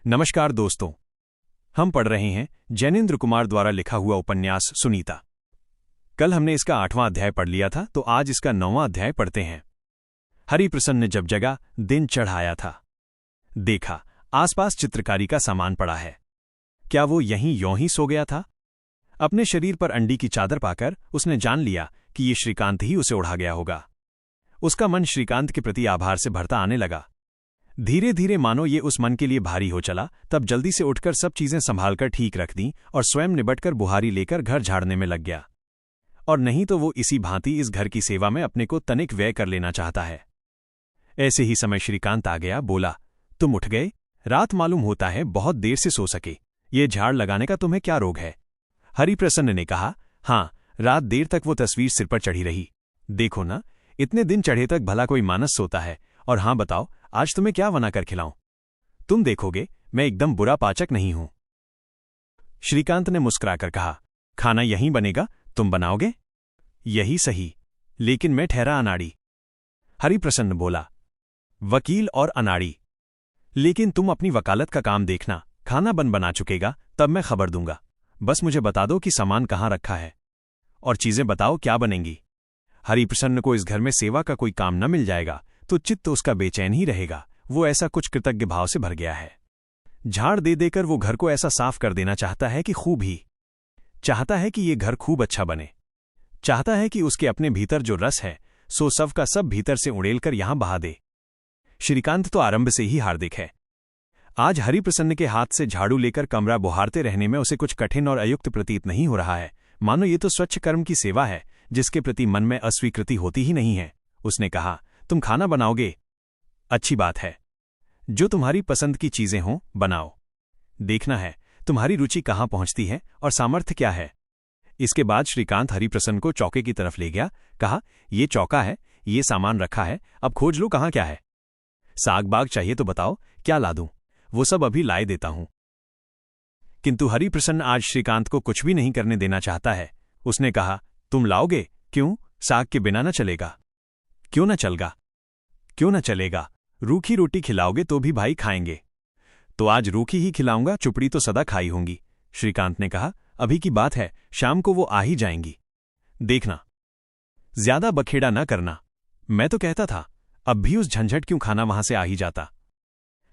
नमस्कार दोस्तों, हम पढ़ रहे हैं जैनेन्द्र कुमार द्वारा लिखा हुआ उपन्यास सुनीता। कल हमने इसका 8वां अध्याय पढ़ लिया था, तो आज इसका 9वां अध्याय पढ़ते हैं। हरिप्रसन्न जब जगा, दिन चढ़ आया था। देखा, आसपास चित्रकारी का सामान पड़ा है। क्या वो यहीं यों ही सो गया था? अपने शरीर पर अंडी की चादर पाकर उसने जान लिया कि ये श्रीकांत ही उसे उड़ा गया होगा। उसका मन श्रीकांत के प्रति आभार से भरता आने लगा। धीरे धीरे मानो ये उस मन के लिए भारी हो चला, तब जल्दी से उठकर सब चीजें संभालकर ठीक रख दी और स्वयं निबटकर बुहारी लेकर घर झाड़ने में लग गया। और नहीं तो वो इसी भांति इस घर की सेवा में अपने को तनिक व्यय कर लेना चाहता है। ऐसे ही समय श्रीकांत आ गया। बोला, तुम उठ गए? रात मालूम होता है बहुत देर से सो सके। ये झाड़ लगाने का तुम्हें क्या रोग है? हरिप्रसन्न ने कहा, हाँ, रात देर तक वो तस्वीर सिर पर चढ़ी रही। देखो ना, इतने दिन चढ़े तक भला कोई मानस सोता है। और हाँ बताओ, आज तुम्हें क्या बनाकर खिलाऊं? तुम देखोगे मैं एकदम बुरा पाचक नहीं हूं। श्रीकांत ने मुस्कुराकर कहा, खाना यहीं बनेगा, तुम बनाओगे? यही सही, लेकिन मैं ठहरा अनाड़ी। हरिप्रसन्न बोला, वकील और अनाड़ी? लेकिन तुम अपनी वकालत का काम देखना, खाना बना चुकेगा तब मैं खबर दूंगा। बस मुझे बता दो कि सामान कहाँ रखा है, और चीजें बताओ क्या बनेंगी। हरिप्रसन्न को इस घर में सेवा का कोई काम न मिल जाएगा तो चित्त तो उसका बेचैन ही रहेगा। वो ऐसा कुछ कृतज्ञ भाव से भर गया है। झाड़ दे देकर वो घर को ऐसा साफ कर देना चाहता है कि खूब ही चाहता है कि ये घर खूब अच्छा बने। चाहता है कि उसके अपने भीतर जो रस है सो सब का सब भीतर से उड़ेलकर यहां बहा दे। श्रीकांत तो आरंभ से ही हार्दिक है। आज हरिप्रसन्न के हाथ से झाड़ू लेकर कमरा बुहारते रहने में उसे कुछ कठिन और अयुक्त प्रतीत नहीं हो रहा है। मानो ये तो स्वच्छ कर्म की सेवा है जिसके प्रति मन में अस्वीकृति होती ही नहीं है। उसने कहा, तुम खाना बनाओगे? अच्छी बात है, जो तुम्हारी पसंद की चीजें हों बनाओ। देखना है तुम्हारी रुचि कहाँ पहुंचती है और सामर्थ्य क्या है। इसके बाद श्रीकांत हरिप्रसन्न को चौके की तरफ ले गया। कहा, ये चौका है, ये सामान रखा है, अब खोज लो कहाँ क्या है। साग बाग चाहिए तो बताओ, क्या ला दूं? वो सब अभी लाए देता हूं। किंतु हरिप्रसन्न आज श्रीकांत को कुछ भी नहीं करने देना चाहता है। उसने कहा, तुम लाओगे? क्यों, साग के बिना न चलेगा? क्यों न चलगा? क्यों न चलेगा? रूखी रोटी खिलाओगे तो भी भाई खाएंगे। तो आज रूखी ही खिलाऊंगा, चुपड़ी तो सदा खाई होंगी। श्रीकांत ने कहा, अभी की बात है, शाम को वो आ ही जाएंगी। देखना, ज्यादा बखेड़ा न करना। मैं तो कहता था, अब भी उस झंझट क्यों खाना वहां से आ ही जाता।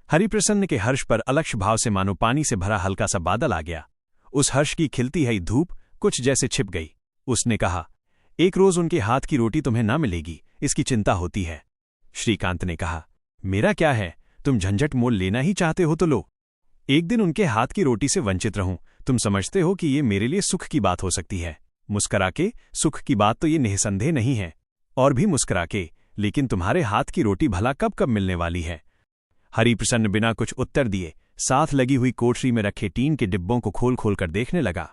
हरिप्रसन्न के हर्ष पर अलक्ष भाव से मानो पानी से भरा हल्का सा बादल आ गया। उस हर्ष की खिलती हुई धूप कुछ जैसे छिप गई। उसने कहा, एक रोज उनके हाथ की रोटी तुम्हें ना मिलेगी, इसकी चिंता होती है। श्रीकांत ने कहा, मेरा क्या है, तुम झंझट मोल लेना ही चाहते हो तो लो। एक दिन उनके हाथ की रोटी से वंचित रहूं, तुम समझते हो कि ये मेरे लिए सुख की बात हो सकती है। मुस्करा के सुख की बात तो ये निःसंदेह नहीं है। और भी मुस्करा के, लेकिन तुम्हारे हाथ की रोटी भला कब कब मिलने वाली है? हरिप्रसन्न बिना कुछ उत्तर दिए साथ लगी हुई कोठरी में रखे टीन के डिब्बों को खोल खोल कर देखने लगा।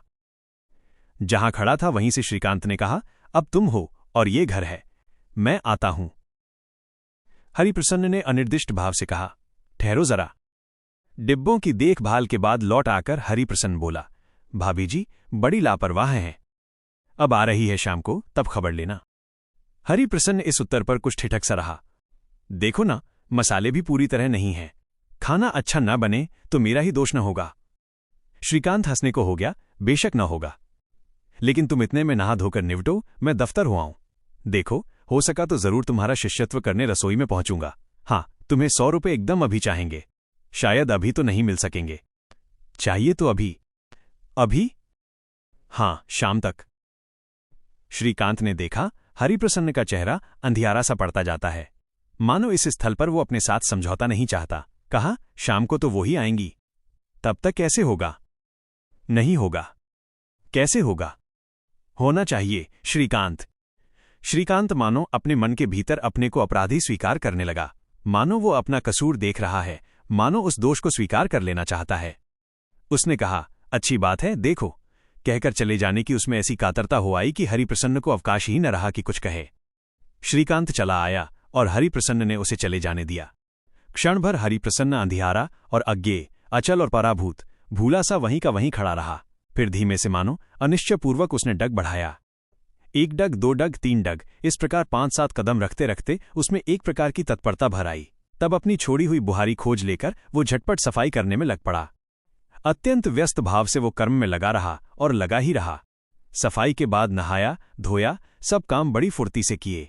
जहां खड़ा था वहीं से श्रीकांत ने कहा, अब तुम हो और ये घर है, मैं आता हूं। हरिप्रसन्न ने अनिर्दिष्ट भाव से कहा, ठहरो जरा। डिब्बों की देखभाल के बाद लौट आकर हरिप्रसन्न बोला, भाभी जी बड़ी लापरवाह हैं। अब आ रही है शाम को, तब खबर लेना। हरिप्रसन्न इस उत्तर पर कुछ ठिठक सा रहा। देखो ना, मसाले भी पूरी तरह नहीं हैं। खाना अच्छा न बने तो मेरा ही दोष न होगा। श्रीकांत हंसने को हो गया, बेशक न होगा, लेकिन तुम इतने में नहा धोकर निवटो, मैं दफ्तर हो आऊं। देखो, हो सका तो जरूर तुम्हारा शिष्यत्व करने रसोई में पहुंचूंगा। हाँ, तुम्हें 100 रुपये एकदम अभी चाहेंगे। शायद अभी तो नहीं मिल सकेंगे। चाहिए तो अभी। अभी? हाँ, शाम तक। श्रीकांत ने देखा, हरिप्रसन्न का चेहरा अंधियारा सा पड़ता जाता है। मानो इस स्थल पर वो अपने साथ समझौता नहीं चाहता। कहा, शाम को तो वो ही आएंगी। तब तक कैसे होगा? नहीं होगा। कैसे होगा? होना चाहिए। श्रीकांत मानो अपने मन के भीतर अपने को अपराधी स्वीकार करने लगा। मानो वो अपना कसूर देख रहा है, मानो उस दोष को स्वीकार कर लेना चाहता है। उसने कहा, अच्छी बात है, देखो। कहकर चले जाने की उसमें ऐसी कातरता हो आई कि हरिप्रसन्न को अवकाश ही न रहा कि कुछ कहे। श्रीकांत चला आया और हरिप्रसन्न ने उसे चले जाने दिया। क्षण भर हरिप्रसन्न अंधियारा और अज्ञेय, अचल और पराभूत, भूला सा वहीं का वहीं खड़ा रहा। फिर धीमे से मानो अनिश्चयपूर्वक उसने डग बढ़ाया। 1 डग, 2 डग, 3 डग, इस प्रकार 5-7 कदम रखते रखते उसमें एक प्रकार की तत्परता भर आई। तब अपनी छोड़ी हुई बुहारी खोज लेकर वो झटपट सफाई करने में लग पड़ा। अत्यंत व्यस्त भाव से वो कर्म में लगा रहा और लगा ही रहा। सफाई के बाद नहाया धोया, सब काम बड़ी फुर्ती से किए।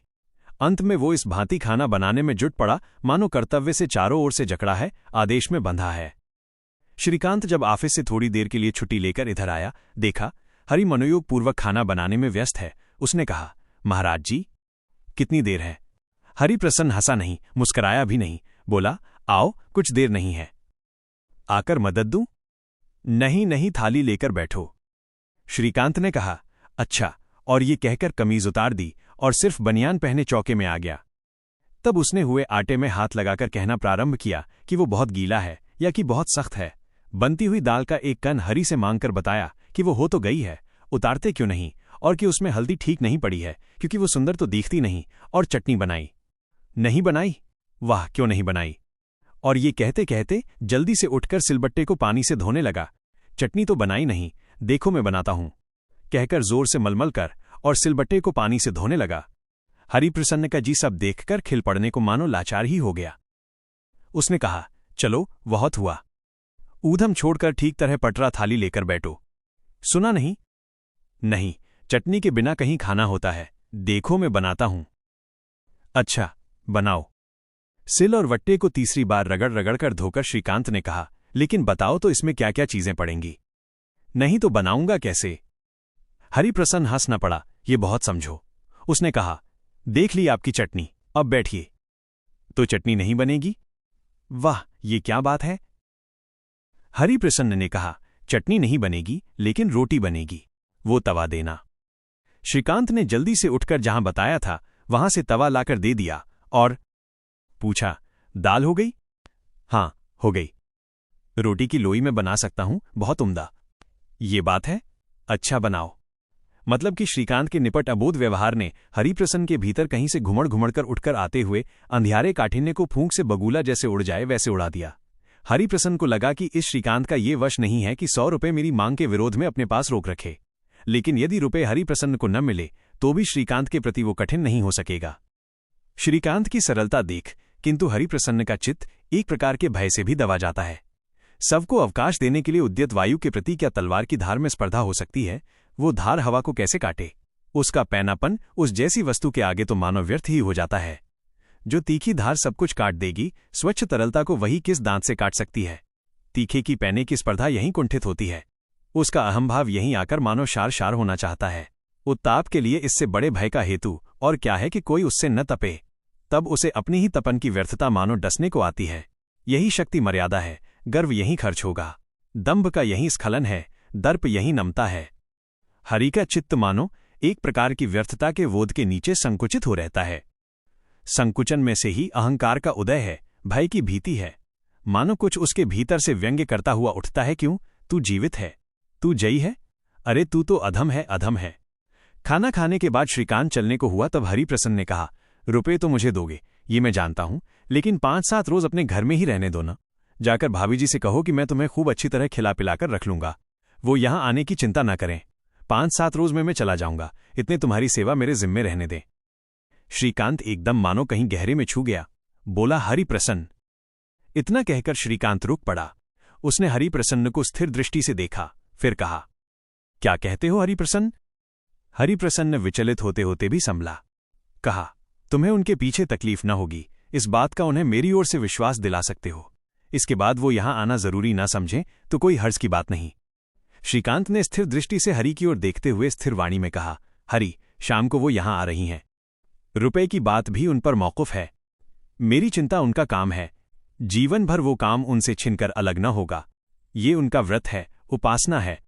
अंत में वो इस भांति खाना बनाने में जुट पड़ा मानो कर्तव्य से चारों ओर से जकड़ा है, आदेश में बंधा है। श्रीकांत जब ऑफिस से थोड़ी देर के लिए छुट्टी लेकर इधर आया, देखा हरि मनोयोग पूर्वक खाना बनाने में व्यस्त है। उसने कहा, महाराज जी, कितनी देर है? हरिप्रसन्न हंसा नहीं, मुस्कराया भी नहीं, बोला, आओ, कुछ देर नहीं है। आकर मदद दूं? नहीं नहीं, थाली लेकर बैठो। श्रीकांत ने कहा, अच्छा, और ये कहकर कमीज उतार दी और सिर्फ बनियान पहने चौके में आ गया। तब उसने हुए आटे में हाथ लगाकर कहना प्रारंभ किया कि वो बहुत गीला है या कि बहुत सख्त है। बनती हुई दाल का एक कन हरी से मांगकर बताया कि वो हो तो गई है, उतारते क्यों नहीं, और कि उसमें हल्दी ठीक नहीं पड़ी है क्योंकि वो सुंदर तो दिखती नहीं। और चटनी बनाई? नहीं बनाई? वाह, क्यों नहीं बनाई? और ये कहते कहते जल्दी से उठकर सिलबट्टे को पानी से धोने लगा। चटनी तो बनाई नहीं, देखो मैं बनाता हूं, कहकर जोर से मलमल कर और सिलबट्टे को पानी से धोने लगा। हरिप्रसन्न का जी सब देखकर खिल पड़ने को मानो लाचार ही हो गया। उसने कहा, चलो, बहुत हुआ, ऊधम छोड़कर ठीक तरह पटरा थाली लेकर बैठो। सुना नहीं? नहीं, चटनी के बिना कहीं खाना होता है, देखो मैं बनाता हूं। अच्छा, बनाओ। सिल और वट्टे को तीसरी बार रगड़ रगड़ कर धोकर श्रीकांत ने कहा, लेकिन बताओ तो इसमें क्या क्या चीजें पड़ेंगी? नहीं तो बनाऊंगा कैसे? हरिप्रसन्न हंस न पड़ा, ये बहुत समझो। उसने कहा, देख ली आपकी चटनी, अब बैठिए। तो चटनी नहीं बनेगी? वाह, ये क्या बात है? हरिप्रसन्न ने कहा, चटनी नहीं बनेगी लेकिन रोटी बनेगी, वो तवा देना। श्रीकांत ने जल्दी से उठकर जहां बताया था वहां से तवा लाकर दे दिया और पूछा, दाल हो गई? हां, हो गई। रोटी की लोई में बना सकता हूं, बहुत उम्दा। ये बात है? अच्छा, बनाओ। मतलब कि श्रीकांत के निपट अबोध व्यवहार ने हरिप्रसन्न के भीतर कहीं से घुमड़ घुमड़कर उठकर आते हुए अंधियारे काठिन्य को फूंक से बगुला जैसे उड़ जाए वैसे उड़ा दिया। हरिप्रसन्न को लगा कि इस श्रीकांत का ये वश नहीं है कि 100 रुपये मेरी मांग के विरोध में अपने पास रोक रखे, लेकिन यदि रुपये हरिप्रसन्न को न मिले तो भी श्रीकांत के प्रति वो कठिन नहीं हो सकेगा। श्रीकांत की सरलता देख किंतु हरिप्रसन्न का चित्त एक प्रकार के भय से भी दबा जाता है। सबको अवकाश देने के लिए उद्यत वायु के प्रति क्या तलवार की धार में स्पर्धा हो सकती है? वो धार हवा को कैसे काटे? उसका पैनापन उस जैसी वस्तु के आगे तो मानव व्यर्थ ही हो जाता है। जो तीखी धार सब कुछ काट देगी, स्वच्छ तरलता को वही किस दांत से काट सकती है? तीखे की पैने की स्पर्धा यहीं कुंठित होती है। उसका अहंभाव यहीं आकर मानो शार शार होना चाहता है। उत्ताप के लिए इससे बड़े भय का हेतु और क्या है कि कोई उससे न तपे। तब उसे अपनी ही तपन की व्यर्थता मानो डसने को आती है। यही शक्ति मर्यादा है, गर्व यहीं खर्च होगा, दंभ का यहीं स्खलन है, दर्प यहीं नमता है। हरि का चित्त मानो एक प्रकार की व्यर्थता के वोध के नीचे संकुचित हो रहता है। संकुचन में से ही अहंकार का उदय है, भय की भीति है। मानो कुछ उसके भीतर से व्यंग्य करता हुआ उठता है, क्यों? तू जीवित है, तू जयी है, अरे तू तो अधम है, अधम है। खाना खाने के बाद श्रीकांत चलने को हुआ तब हरिप्रसन्न ने कहा, रुपये तो मुझे दोगे, ये मैं जानता हूं, लेकिन 5-7 रोज अपने घर में ही रहने दो ना। जाकर भाभी जी से कहो कि मैं तुम्हें खूब अच्छी तरह खिला पिलाकर रख लूंगा। वो यहां आने की चिंता न करें। 5-7 रोज में मैं चला जाऊंगा, इतने तुम्हारी सेवा मेरे जिम्मे रहने दें। श्रीकांत एकदम मानो कहीं गहरे में छू गया, बोला, हरिप्रसन्न। इतना कहकर श्रीकांत रुक पड़ा। उसने हरिप्रसन्न को स्थिर दृष्टि से देखा, फिर कहा, क्या कहते हो हरिप्रसन्न? हरिप्रसन्न विचलित होते होते भी संभला। कहा, तुम्हें उनके पीछे तकलीफ न होगी, इस बात का उन्हें मेरी ओर से विश्वास दिला सकते हो। इसके बाद वो यहां आना जरूरी ना समझें तो कोई हर्ज की बात नहीं। श्रीकांत ने स्थिर दृष्टि से हरि की ओर देखते हुए स्थिर वाणी में कहा, हरि, शाम को वो यहां आ रही हैं। रुपए की बात भी उन पर मौकूफ है। मेरी चिंता उनका काम है, जीवन भर वो काम उनसे छिनकर अलग न होगा। ये उनका व्रत है, उपासना है।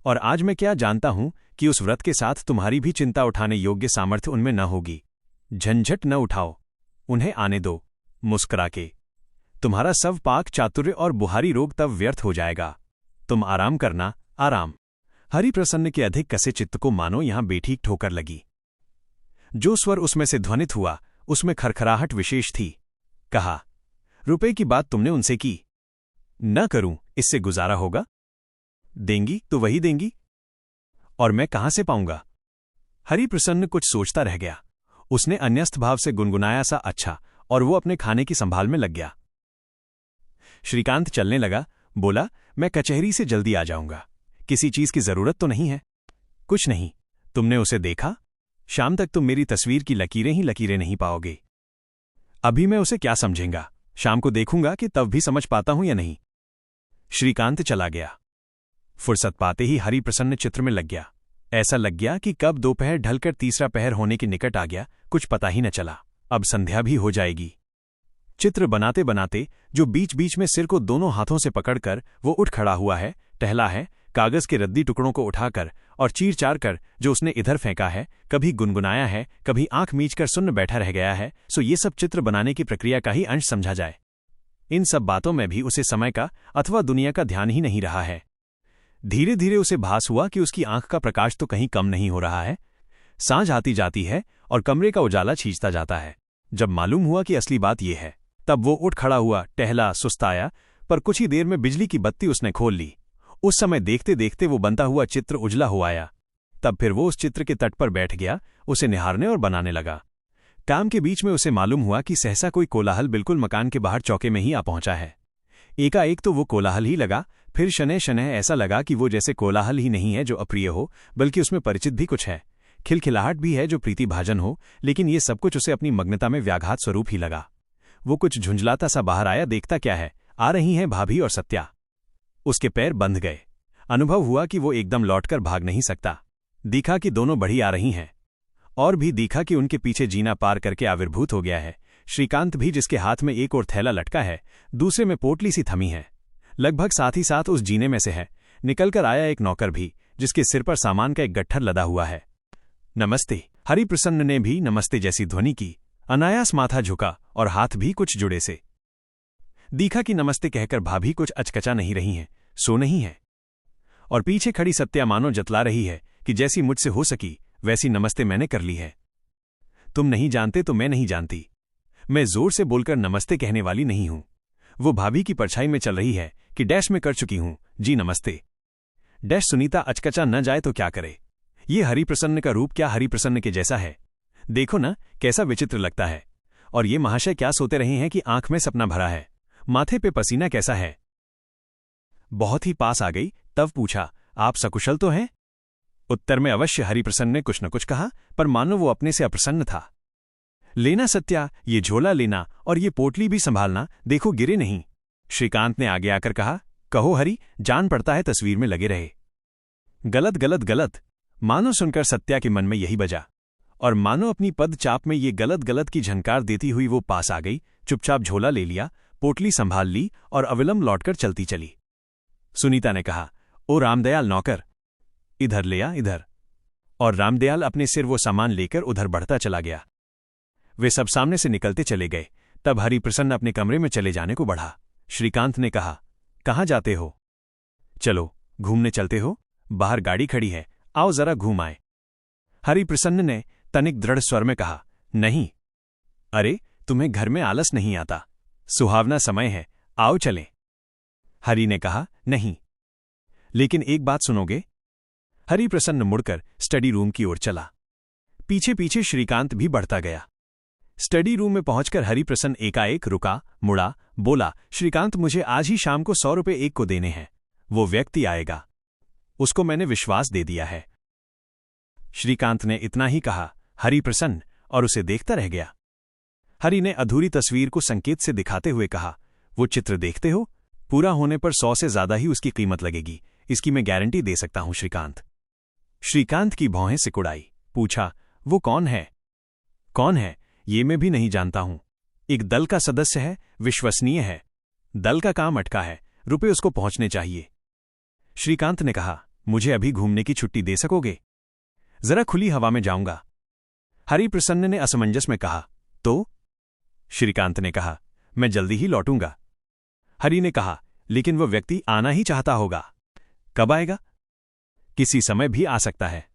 और आज मैं क्या जानता हूं कि उस व्रत के साथ तुम्हारी भी चिंता उठाने योग्य सामर्थ्य उनमें न होगी। झंझट न उठाओ, उन्हें आने दो मुस्कुरा के। तुम्हारा सब पाक चातुर्य और बुहारी रोग तब व्यर्थ हो जाएगा। तुम आराम करना, आराम। हरिप्रसन्न के अधिक कसे चित्त को मानो यहां बेठीक ठोकर लगी। जो स्वर उसमें से ध्वनित हुआ उसमें खरखराहट विशेष थी। कहा, रुपए की बात तुमने उनसे की? न करूं, इससे गुजारा होगा? देंगी तो वही देंगी, और मैं कहां से पाऊंगा? हरिप्रसन्न कुछ सोचता रह गया। उसने अन्यस्त भाव से गुनगुनाया सा, अच्छा, और वो अपने खाने की संभाल में लग गया। श्रीकांत चलने लगा, बोला, मैं कचहरी से जल्दी आ जाऊंगा। किसी चीज की जरूरत तो नहीं है? कुछ नहीं। तुमने उसे देखा? शाम तक तुम मेरी तस्वीर की लकीरें ही लकीरें नहीं पाओगे। अभी मैं उसे क्या समझेंगा? शाम को देखूंगा कि तब भी समझ पाता हूं या नहीं। श्रीकांत चला गया। फुर्सत पाते ही हरिप्रसन्न चित्र में लग गया। ऐसा लग गया कि कब दोपहर ढलकर तीसरा पहर होने के निकट आ गया, कुछ पता ही न चला। अब संध्या भी हो जाएगी। चित्र बनाते बनाते जो बीच बीच में सिर को दोनों हाथों से पकड़कर वो उठ खड़ा हुआ है, टहला है, कागज के रद्दी टुकड़ों को उठाकर और चीर चार कर जो उसने इधर फेंका है, कभी गुनगुनाया है, कभी आंख मीचकर सुन्न बैठा रह गया है, सो ये सब चित्र बनाने की प्रक्रिया का ही अंश समझा जाए। इन सब बातों में भी उसे समय का अथवा दुनिया का ध्यान ही नहीं रहा है। धीरे धीरे उसे भास हुआ कि उसकी आंख का प्रकाश तो कहीं कम नहीं हो रहा है। सांझ आती जाती है और कमरे का उजाला खींचता जाता है। जब मालूम हुआ कि असली बात यह है, तब वो उठ खड़ा हुआ, टहला, सुस्ताया, पर कुछ ही देर में बिजली की बत्ती उसने खोल ली। उस समय देखते देखते वो बनता हुआ चित्र उजला हो आया। तब फिर वो उस चित्र के तट पर बैठ गया, उसे निहारने और बनाने लगा। काम के बीच में उसे मालूम हुआ कि सहसा कोई कोलाहल बिल्कुल मकान के बाहर चौके में ही आ पहुंचा है। एकाएक तो वो कोलाहल ही लगा, फिर शनैः शनैः ऐसा लगा कि वो जैसे कोलाहल ही नहीं है जो अप्रिय हो, बल्कि उसमें परिचित भी कुछ है, खिलखिलाहट भी है जो प्रीतिभाजन हो, लेकिन ये सब कुछ उसे अपनी मग्नता में व्याघात स्वरूप ही लगा। वो कुछ झुंझलाता सा बाहर आया, देखता क्या है, आ रही हैं भाभी और सत्या। उसके पैर बंध गए। अनुभव हुआ कि वो एकदम लौटकर भाग नहीं सकता। दिखा कि दोनों बढ़ी आ रही हैं, और भी दिखा कि उनके पीछे जीना पार करके आविर्भूत हो गया है श्रीकांत भी, जिसके हाथ में एक और थैला लटका है, दूसरे में पोटली सी थमी है। लगभग साथ ही साथ उस जीने में से है निकलकर आया एक नौकर भी, जिसके सिर पर सामान का एक गट्ठर लदा हुआ है। नमस्ते। हरिप्रसन्न ने भी नमस्ते जैसी ध्वनि की। अनायास माथा झुका और हाथ भी कुछ जुड़े से। दिखा कि नमस्ते कहकर भाभी कुछ अचकचा नहीं रही हैं, सो नहीं है। और पीछे खड़ी सत्या मानो जतला रही है कि जैसी मुझसे हो सकी वैसी नमस्ते मैंने कर ली है। तुम नहीं जानते तो मैं नहीं जानती। मैं जोर से बोलकर नमस्ते कहने वाली नहीं हूं। वो भाभी की परछाई में चल रही है कि डैश में कर चुकी हूं जी नमस्ते। डैश सुनीता अचकचा न जाए तो क्या करे। ये हरिप्रसन्न का रूप क्या हरिप्रसन्न के जैसा है? देखो ना कैसा विचित्र लगता है। और ये महाशय क्या सोते रहे हैं कि आंख में सपना भरा है, माथे पे पसीना कैसा है। बहुत ही पास आ गई, तब पूछा, आप सकुशल तो हैं? उत्तर में अवश्य हरिप्रसन्न ने कुछ न कुछ कहा, पर मानो वो अपने से अप्रसन्न था। लेना सत्या, ये झोला लेना और ये पोटली भी संभालना, देखो गिरे नहीं। श्रीकांत ने आगे आकर कहा, कहो हरि, जान पड़ता है तस्वीर में लगे रहे। गलत गलत गलत, मानो सुनकर सत्या के मन में यही बजा, और मानो अपनी पद चाप में ये गलत गलत की झनकार देती हुई वो पास आ गई, चुपचाप झोला ले लिया, पोटली संभाल ली और अविलंब लौटकर चलती चली। सुनीता ने कहा, ओ रामदयाल नौकर, इधर ले आ इधर। और रामदयाल अपने सिर वो सामान लेकर उधर बढ़ता चला गया। वे सब सामने से निकलते चले गए। तब हरिप्रसन्न अपने कमरे में चले जाने को बढ़ा। श्रीकांत ने कहा, कहाँ जाते हो? चलो घूमने चलते हो, बाहर गाड़ी खड़ी है, आओ जरा घूम आए। हरिप्रसन्न ने तनिक दृढ़ स्वर में कहा, नहीं। अरे तुम्हें घर में आलस नहीं आता? सुहावना समय है, आओ चलें। हरि ने कहा, नहीं। लेकिन एक बात सुनोगे? हरिप्रसन्न मुड़कर स्टडी रूम की ओर चला। पीछे पीछे श्रीकांत भी बढ़ता गया। स्टडी रूम में पहुंचकर हरिप्रसन्न एकाएक रुका, मुड़ा, बोला, श्रीकांत मुझे आज ही शाम को 100 रुपये एक को देने हैं। वो व्यक्ति आएगा, उसको मैंने विश्वास दे दिया है। श्रीकांत ने इतना ही कहा, हरिप्रसन्न, और उसे देखता रह गया। हरि ने अधूरी तस्वीर को संकेत से दिखाते हुए कहा, वो चित्र देखते हो, पूरा होने पर 100 से ज्यादा ही उसकी कीमत लगेगी, इसकी मैं गारंटी दे सकता हूं श्रीकांत। श्रीकांत की भौहें सिकुड़ाई। पूछा, वो कौन है? कौन है ये मैं भी नहीं जानता हूं। एक दल का सदस्य है, विश्वसनीय है। दल का काम अटका है, रुपए उसको पहुंचने चाहिए। श्रीकांत ने कहा, मुझे अभी घूमने की छुट्टी दे सकोगे? जरा खुली हवा में जाऊंगा। हरिप्रसन्न ने असमंजस में कहा, तो? श्रीकांत ने कहा, मैं जल्दी ही लौटूंगा। हरि ने कहा, लेकिन वह व्यक्ति आना ही चाहता होगा। कब आएगा? किसी समय भी आ सकता है।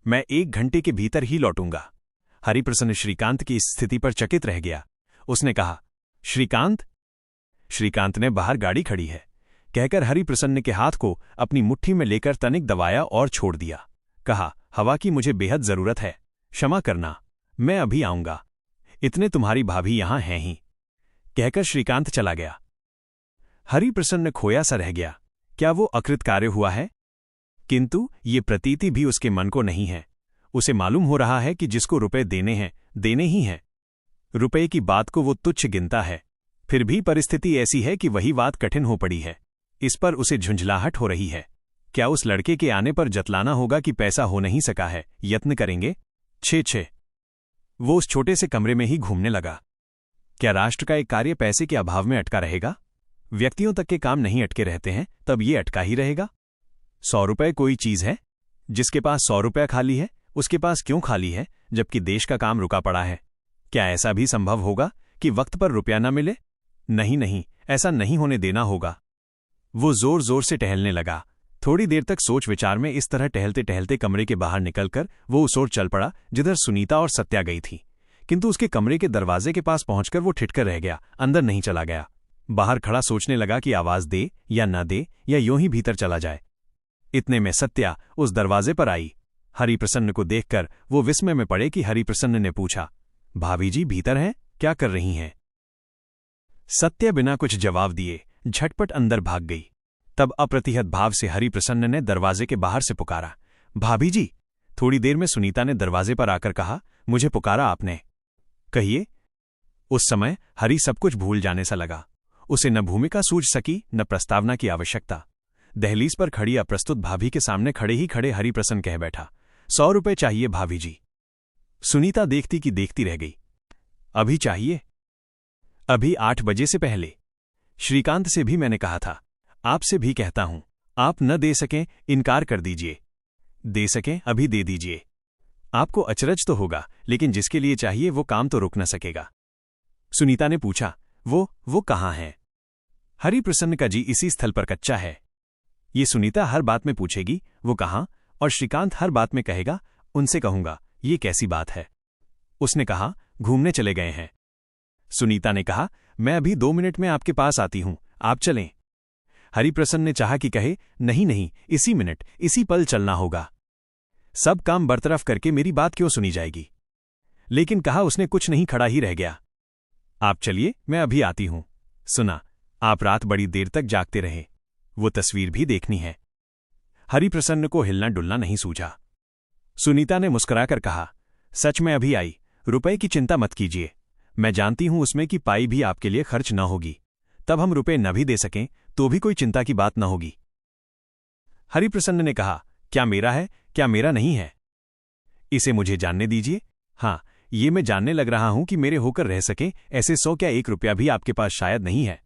मैं 1 घंटे के भीतर ही लौटूंगा। हरिप्रसन्न श्रीकांत की इस स्थिति पर चकित रह गया। उसने कहा, श्रीकांत? श्रीकांत ने बाहर गाड़ी खड़ी है कहकर हरिप्रसन्न के हाथ को अपनी मुट्ठी में लेकर तनिक दबाया और छोड़ दिया। कहा, हवा की मुझे बेहद जरूरत है, क्षमा करना, मैं अभी आऊंगा। इतने तुम्हारी भाभी यहां हैं ही, कहकर श्रीकांत चला गया। हरिप्रसन्न खोया सा रह गया। क्या वो अकृतकार्य हुआ है? किंतु ये प्रतीति भी उसके मन को नहीं है। उसे मालूम हो रहा है कि जिसको रुपए देने हैं, देने ही हैं। रुपए की बात को वो तुच्छ गिनता है। फिर भी परिस्थिति ऐसी है कि वही बात कठिन हो पड़ी है। इस पर उसे झुंझलाहट हो रही है। क्या उस लड़के के आने पर जतलाना होगा कि पैसा हो नहीं सका है, यत्न करेंगे? छे। वो उस छोटे से कमरे में ही घूमने लगा। क्या राष्ट्र का एक कार्य पैसे के अभाव में अटका रहेगा? व्यक्तियों तक के काम नहीं अटके रहते हैं, तब ये अटका ही रहेगा। 100 रुपए कोई चीज है? जिसके पास 100 रुपया खाली है, उसके पास क्यों खाली है, जबकि देश का काम रुका पड़ा है? क्या ऐसा भी संभव होगा कि वक्त पर रुपया न मिले? नहीं, ऐसा नहीं होने देना होगा। वो जोर जोर से टहलने लगा। थोड़ी देर तक सोच विचार में इस तरह टहलते टहलते कमरे के बाहर निकलकर वो उस ओर चल पड़ा जिधर सुनीता और सत्या गई थी। किंतु उसके कमरे के दरवाजे के पास पहुंचकर वो ठिठकर रह गया, अंदर नहीं चला गया। बाहर खड़ा सोचने लगा कि आवाज दे या न दे, या यूं ही भीतर चला जाए। इतने में सत्या उस दरवाजे पर आई। हरिप्रसन्न को देखकर वो विस्मय में पड़े कि हरिप्रसन्न ने पूछा, भाभी जी भीतर हैं? क्या कर रही हैं? सत्या बिना कुछ जवाब दिए झटपट अंदर भाग गई। तब अप्रतिहत भाव से हरिप्रसन्न ने दरवाजे के बाहर से पुकारा, भाभी जी। थोड़ी देर में सुनीता ने दरवाजे पर आकर कहा, मुझे पुकारा आपने? कहिए। उस समय हरि सब कुछ भूल जाने सा लगा। उसे न भूमिका सूझ सकी, न प्रस्तावना की आवश्यकता। दहलीज पर खड़ी अप्रस्तुत भाभी के सामने खड़े ही खड़े हरिप्रसन्न कह बैठा, 100 रुपए चाहिए भाभी जी। सुनीता देखती की देखती रह गई। अभी चाहिए? अभी 8 बजे से पहले। श्रीकांत से भी मैंने कहा था, आपसे भी कहता हूं, आप न दे सकें, इनकार कर दीजिए। दे सकें अभी दे दीजिए। आपको अचरज तो होगा, लेकिन जिसके लिए चाहिए वो काम तो रुक न सकेगा। सुनीता ने पूछा, वो कहाँ है? हरिप्रसन्न का जी इसी स्थल पर कच्चा है। ये सुनीता हर बात में पूछेगी, वो कहाँ? और श्रीकांत हर बात में कहेगा, उनसे कहूंगा। ये कैसी बात है? उसने कहा, घूमने चले गए हैं। सुनीता ने कहा, मैं अभी 2 मिनट में आपके पास आती हूं, आप चलें। हरिप्रसन्न ने चाहा कि कहे, नहीं, इसी मिनट, इसी पल चलना होगा। सब काम बरतरफ करके मेरी बात क्यों सुनी जाएगी? लेकिन कहा उसने कुछ नहीं, खड़ा ही रह गया। आप चलिए, मैं अभी आती हूं। सुना, आप रात बड़ी देर तक जागते रहे, वो तस्वीर भी देखनी है। हरिप्रसन्न को हिलना डुलना नहीं सूझा। सुनीता ने मुस्कुराकर कहा, सच में अभी आई, रुपए की चिंता मत कीजिए। मैं जानती हूं उसमें कि पाई भी आपके लिए खर्च न होगी। तब हम रुपए न भी दे सकें तो भी कोई चिंता की बात न होगी। हरिप्रसन्न ने कहा, क्या मेरा है, क्या मेरा नहीं है? इसे मुझे जानने दीजिए। हाँ, ये मैं जानने लग रहा हूं कि मेरे होकर रह सके ऐसे 100 क्या 1 रुपया भी आपके पास शायद नहीं है।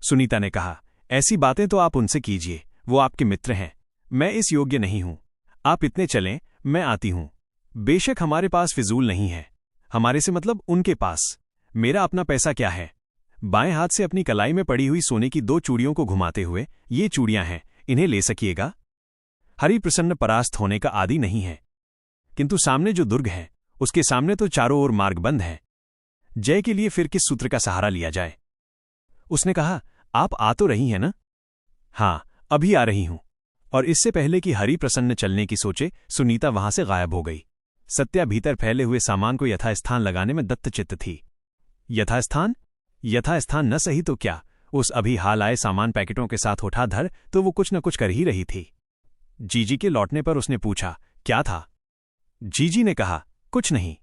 सुनीता ने कहा, ऐसी बातें तो आप उनसे कीजिए, वो आपके मित्र हैं। मैं इस योग्य नहीं हूं। आप इतने चलें, मैं आती हूं। बेशक हमारे पास फिजूल नहीं है। हमारे से मतलब उनके पास। मेरा अपना पैसा क्या है? बाएं हाथ से अपनी कलाई में पड़ी हुई सोने की 2 चूड़ियों को घुमाते हुए, ये चूड़ियां हैं, इन्हें ले सकिएगा? हरिप्रसन्न परास्त होने का आदी नहीं है, किंतु सामने जो दुर्ग है उसके सामने तो चारों ओर मार्ग बंद है। जय के लिए फिर किस सूत्र का सहारा लिया जाए? उसने कहा, आप आ तो रही हैं ना? हाँ, अभी आ रही हूं। और इससे पहले कि हरिप्रसन्न चलने की सोचे, सुनीता वहां से गायब हो गई। सत्या भीतर फैले हुए सामान को यथास्थान लगाने में दत्तचित्त थी। यथास्थान न सही तो क्या, उस अभी हाल आए सामान पैकेटों के साथ उठा धर तो वो कुछ न कुछ कर ही रही थी। जीजी के लौटने पर उसने पूछा, क्या था? जीजी ने कहा, कुछ नहीं।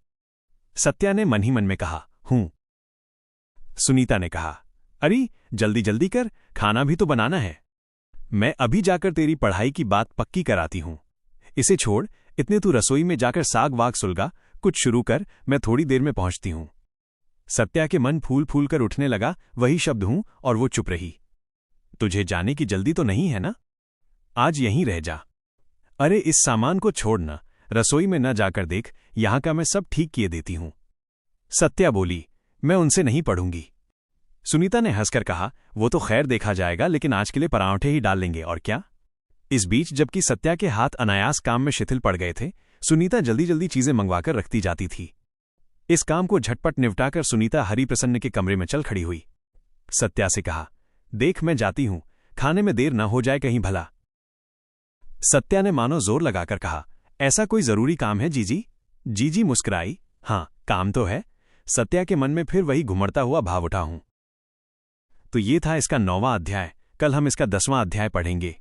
सत्या ने मन ही मन में कहा, हूं। सुनीता ने कहा, अरे जल्दी जल्दी कर, खाना भी तो बनाना है। मैं अभी जाकर तेरी पढ़ाई की बात पक्की कराती हूं। इसे छोड़, इतने तू रसोई में जाकर साग वाग सुलगा, कुछ शुरू कर, मैं थोड़ी देर में पहुंचती हूं। सत्या के मन फूल फूल कर उठने लगा, वही शब्द हूं, और वो चुप रही। तुझे जाने की जल्दी तो नहीं है ना? आज यहीं रह जा। अरे इस सामान को छोड़ना, रसोई में न जाकर देख, यहां का मैं सब ठीक किए देती हूं। सत्या बोली, मैं उनसे नहीं पढ़ूंगी। सुनीता ने हंसकर कहा, वो तो खैर देखा जाएगा, लेकिन आज के लिए परांठे ही डाल लेंगे, और क्या? इस बीच जबकि सत्या के हाथ अनायास काम में शिथिल पड़ गए थे, सुनीता जल्दी जल्दी चीजें मंगवाकर रखती जाती थी। इस काम को झटपट निपटाकर सुनीता हरिप्रसन्न के कमरे में चल खड़ी हुई। सत्या से कहा, देख मैं जाती हूं, खाने में देर न हो जाए कहीं भला। सत्या ने मानो जोर लगाकर कहा, ऐसा कोई जरूरी काम है जीजी? जीजी मुस्कुराई, हाँ काम तो है। सत्या के मन में फिर वही घुमड़ता हुआ भाव उठा हूं। तो ये था इसका 9वां अध्याय। कल हम इसका 10वां अध्याय पढ़ेंगे।